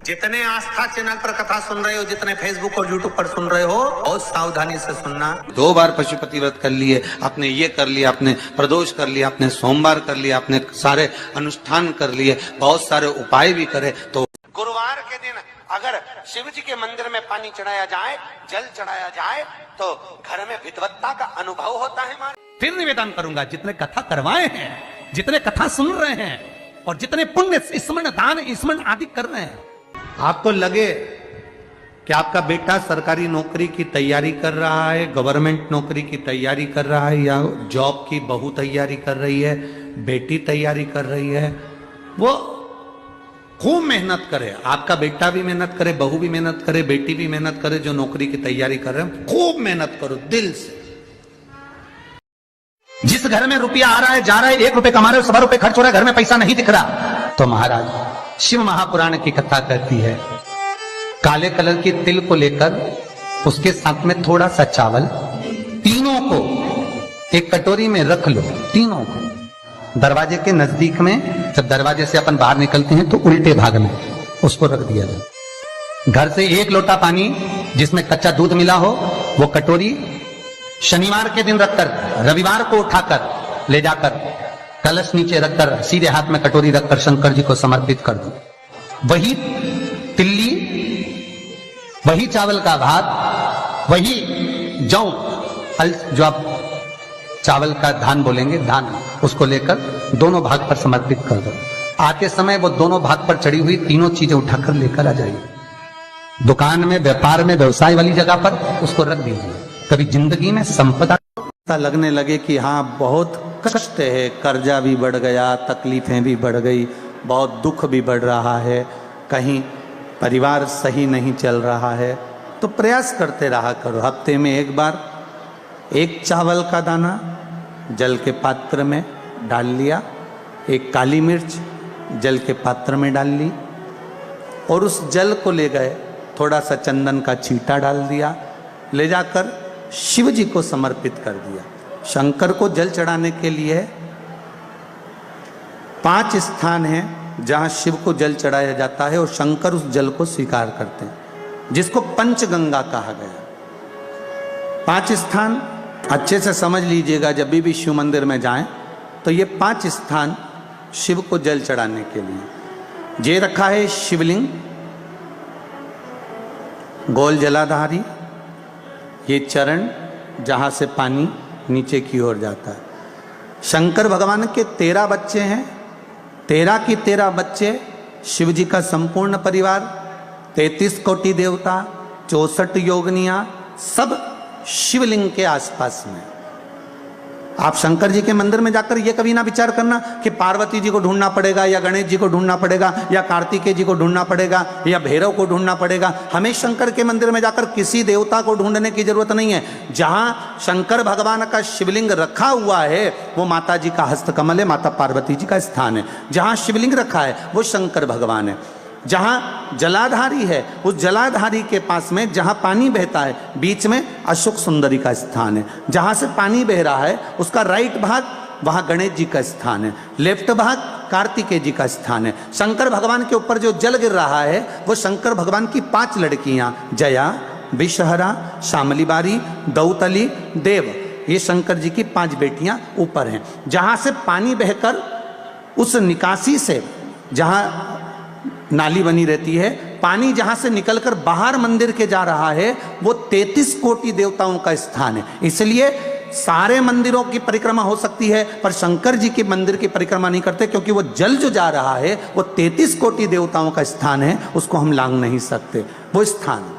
जितने आस्था चैनल पर कथा सुन रहे हो, जितने फेसबुक और यूट्यूब पर सुन रहे हो, बहुत सावधानी से सुनना। 2 बार पशुपति व्रत कर लिए, आपने ये कर लिया, आपने प्रदोष कर लिया, आपने सोमवार कर लिया, आपने सारे अनुष्ठान कर लिए, बहुत सारे उपाय भी करे, तो गुरुवार के दिन अगर शिव जी के मंदिर में पानी चढ़ाया जाए, जल चढ़ाया जाए, तो घर में विद्वत्ता का अनुभव होता है। फिर निवेदन करूंगा, जितने कथा करवाए हैं, जितने कथा सुन रहे हैं और जितने पुण्य स्मरण दान स्मरण आदि कर रहे हैं, आपको लगे कि आपका बेटा सरकारी नौकरी की तैयारी कर रहा है, गवर्नमेंट नौकरी की तैयारी कर रहा है, या जॉब की बहू तैयारी कर रही है, बेटी तैयारी कर रही है, वो खूब मेहनत करे। आपका बेटा भी मेहनत करे, बहू भी मेहनत करे, बेटी भी मेहनत करे, जो नौकरी की तैयारी कर रहे हैं, खूब मेहनत करो दिल से। जिस घर में रुपया आ रहा है, जा रहा है, 1 रुपए कमा रहे हो, 100 रुपए खर्च हो रहा है, घर में पैसा नहीं दिख रहा, तो महाराज शिव महापुराण की कथा कहती है, काले कलर की तिल को लेकर उसके साथ में थोड़ा सा चावल, तीनों को एक कटोरी में रख लो, तीनों को दरवाजे के नजदीक में। जब दरवाजे से अपन बाहर निकलते हैं तो उल्टे भाग में उसको रख दिया जाए। घर से 1 लोटा पानी जिसमें कच्चा दूध मिला हो, वो कटोरी शनिवार के दिन रखकर रविवार को उठाकर ले जाकर कलश नीचे रखकर सीधे हाथ में कटोरी रखकर शंकर जी को समर्पित कर दो। वही तिल्ली, वही चावल का भात, वही जौ, जो आप चावल का धान बोलेंगे, धान, उसको लेकर दोनों भाग पर समर्पित कर दो। आते समय वो दोनों भाग पर चढ़ी हुई तीनों चीजें उठाकर लेकर आ जाइए। दुकान में, व्यापार में, व्यवसाय वाली जगह पर उसको रख दीजिए। कभी जिंदगी में संपदा लगने लगे कि हाँ बहुत कष्ट है, कर्जा भी बढ़ गया, तकलीफें भी बढ़ गई, बहुत दुख भी बढ़ रहा है, कहीं परिवार सही नहीं चल रहा है, तो प्रयास करते रहा करो। हफ्ते में 1 बार 1 चावल का दाना जल के पात्र में डाल लिया, 1 काली मिर्च जल के पात्र में डाल ली, और उस जल को ले गए, थोड़ा सा चंदन का छींटा डाल दिया, ले जाकर शिव जी को समर्पित कर दिया। शंकर को जल चढ़ाने के लिए 5 स्थान हैं जहां शिव को जल चढ़ाया जाता है, और शंकर उस जल को स्वीकार करते हैं, जिसको पंचगंगा कहा गया। 5 स्थान अच्छे से समझ लीजिएगा, जब भी शिव मंदिर में जाएं तो ये 5 स्थान शिव को जल चढ़ाने के लिए ये रखा है। शिवलिंग, गोल जलाधारी, ये चरण जहां से पानी नीचे की ओर जाता है। शंकर भगवान के 13 बच्चे हैं, 13 की 13 बच्चे, शिव जी का संपूर्ण परिवार, 33 कोटि देवता, 64 योगनियां, सब शिवलिंग के आसपास में। आप शंकर जी के मंदिर में जाकर ये कभी ना विचार करना कि पार्वती जी को ढूंढना पड़ेगा, या गणेश जी को ढूंढना पड़ेगा, या कार्तिकेय जी को ढूंढना पड़ेगा, या भैरव को ढूंढना पड़ेगा। हमें शंकर के मंदिर में जाकर किसी देवता को ढूंढने की जरूरत नहीं है। जहां शंकर भगवान का शिवलिंग रखा हुआ है वो माता जी का हस्तकमल है, माता पार्वती जी का स्थान है। जहां शिवलिंग रखा है वो शंकर भगवान है। जहां जलाधारी है, उस जलाधारी के पास में जहां पानी बहता है, बीच में अशोक सुंदरी का स्थान है। जहां से पानी बह रहा है उसका राइट भाग, वहां गणेश जी का स्थान है, लेफ्ट भाग कार्तिकेय जी का स्थान है। शंकर भगवान के ऊपर जो जल गिर रहा है वो शंकर भगवान की 5 लड़कियां, जया, विषहरा, शामली बारी, दौतली, देव, ये शंकर जी की 5 बेटियां ऊपर हैं। जहां से पानी बहकर उस निकासी से, जहां नाली बनी रहती है, पानी जहां से निकलकर बाहर मंदिर के जा रहा है, वो 33 कोटि देवताओं का स्थान है। इसलिए सारे मंदिरों की परिक्रमा हो सकती है, पर शंकर जी के मंदिर की परिक्रमा नहीं करते, क्योंकि वो जल जो जा रहा है वो 33 कोटि देवताओं का स्थान है, उसको हम लांघ नहीं सकते। वो स्थान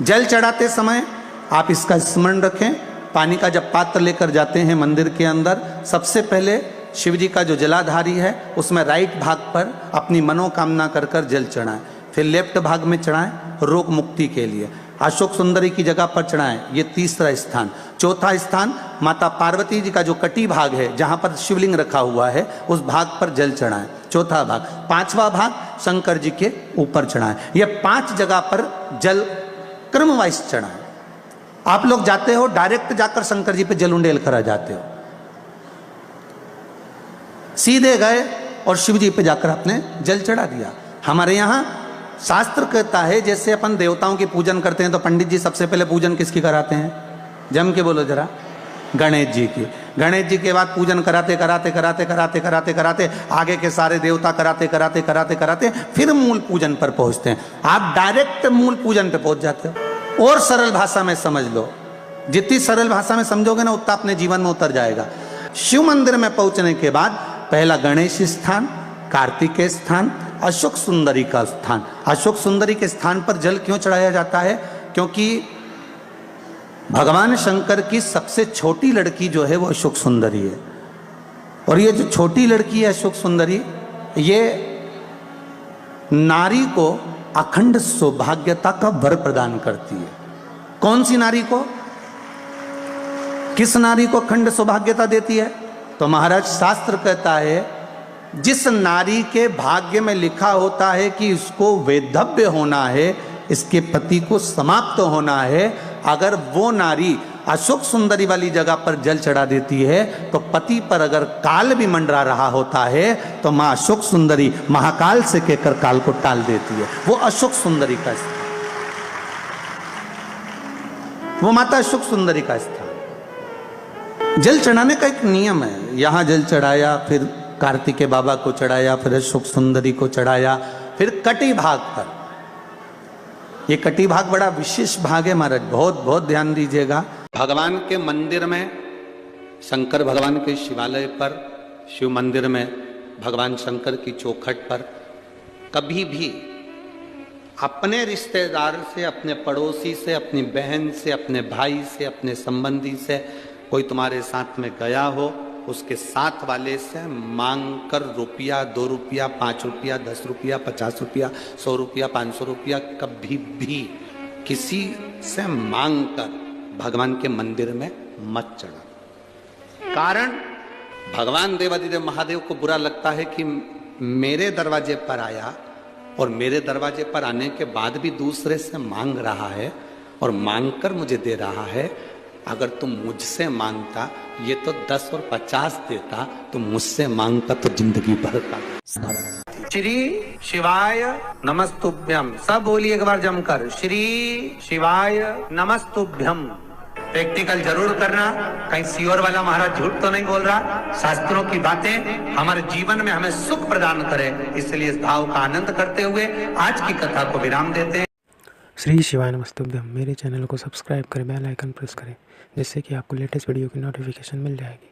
जल चढ़ाते समय आप इसका स्मरण रखें। पानी का जब पात्र लेकर जाते हैं मंदिर के अंदर, सबसे पहले शिव जी का जो जलाधारी है उसमें राइट भाग पर अपनी मनोकामना कर कर जल चढ़ाएं, फिर लेफ्ट भाग में चढ़ाएं रोग मुक्ति के लिए। अशोक सुंदरी की जगह पर चढ़ाएं, ये 3रा स्थान। 4था स्थान माता पार्वती जी का जो कटी भाग है, जहां पर शिवलिंग रखा हुआ है, उस भाग पर जल चढ़ाएं, 4था भाग। 5वां भाग शंकर जी के ऊपर चढ़ाएं। ये 5 जगह पर जल क्रम वाइज चढ़ाएं। आप लोग जाते हो डायरेक्ट जाकर शंकर जी पे जल उंडेल कर आ जाते हो, सीधे गए और शिव जी पे जाकर आपने जल चढ़ा दिया। हमारे यहाँ शास्त्र कहता है जैसे अपन देवताओं की पूजन करते हैं तो पंडित जी सबसे पहले पूजन किसकी कराते हैं? जम के बोलो जरा, गणेश जी की। गणेश जी के बाद पूजन कराते कराते कराते कराते कराते कराते आगे के सारे देवता कराते कराते कराते कराते फिर मूल पूजन पर पहुंचते हैं। आप डायरेक्ट मूल पूजन पे पहुंच जाते हो। और सरल भाषा में समझ लो, जितनी सरल भाषा में समझोगे ना उतना अपने जीवन में उतर जाएगा। शिव मंदिर में पहुंचने के बाद पहला गणेश स्थान, कार्तिकेय स्थान, अशोक सुंदरी का स्थान। अशोक सुंदरी के स्थान पर जल क्यों चढ़ाया जाता है? क्योंकि भगवान शंकर की सबसे छोटी लड़की जो है वो अशोक सुंदरी है। और ये जो छोटी लड़की है अशोक सुंदरी, ये नारी को अखंड सौभाग्यता का वर प्रदान करती है। कौन सी नारी को? किस नारी को अखंड सौभाग्यता देती है? तो महाराज शास्त्र कहता है जिस नारी के भाग्य में लिखा होता है कि इसको वैधव्य होना है, इसके पति को समाप्त होना है, अगर वो नारी अशोक सुंदरी वाली जगह पर जल चढ़ा देती है तो पति पर अगर काल भी मंडरा रहा होता है तो मां अशोक सुंदरी महाकाल से कहकर काल को टाल देती है। वो अशोक सुंदरी का स्थान, वो माता अशोक सुंदरी का स्थान। जल चढ़ाने का एक नियम है। यहां जल चढ़ाया, फिर कार्तिकेय बाबा को चढ़ाया, फिर अशोक सुंदरी को चढ़ाया, फिर कटी भाग पर। ये कटी भाग बड़ा विशेष भाग है महाराज, बहुत बहुत ध्यान दीजिएगा। भगवान के मंदिर में, शंकर भगवान के शिवालय पर, शिव मंदिर में भगवान शंकर की चौखट पर कभी भी अपने रिश्तेदार से, अपने पड़ोसी से, अपनी बहन से, अपने भाई से, अपने संबंधी से कोई तुम्हारे साथ में गया हो, उसके साथ वाले से मांग कर रुपया, 2 रुपया, 5 रुपया, 10 रुपया, 50 रुपया, 100 रुपया, 500 रुपया कभी भी किसी से मांग कर भगवान के मंदिर में मत चढ़ा। कारण भगवान देवादिदेव महादेव को बुरा लगता है कि मेरे दरवाजे पर आया और मेरे दरवाजे पर आने के बाद भी दूसरे से मांग रहा है और मांग कर मुझे दे रहा है। अगर तुम मुझसे मांगता ये तो 10 और 50 देता, तुम मुझसे मांगता तो जिंदगी भर का। श्री शिवाय नमस्तुभ्यम। सब बोलिए एक बार जमकर, श्री शिवाय नमस्तुभ्यम। प्रैक्टिकल जरूर करना, कहीं सियोर वाला महाराज झूठ तो नहीं बोल रहा। शास्त्रों की बातें हमारे जीवन में हमें सुख प्रदान करे, इसलिए इस भाव का आनंद करते हुए आज की कथा को विराम देते हैं। श्री शिवाय नमस्तुभ्यम। मेरे चैनल को सब्सक्राइब करें, बेल आइकन प्रेस करें, जिससे कि आपको लेटेस्ट वीडियो की नोटिफिकेशन मिल जाएगी।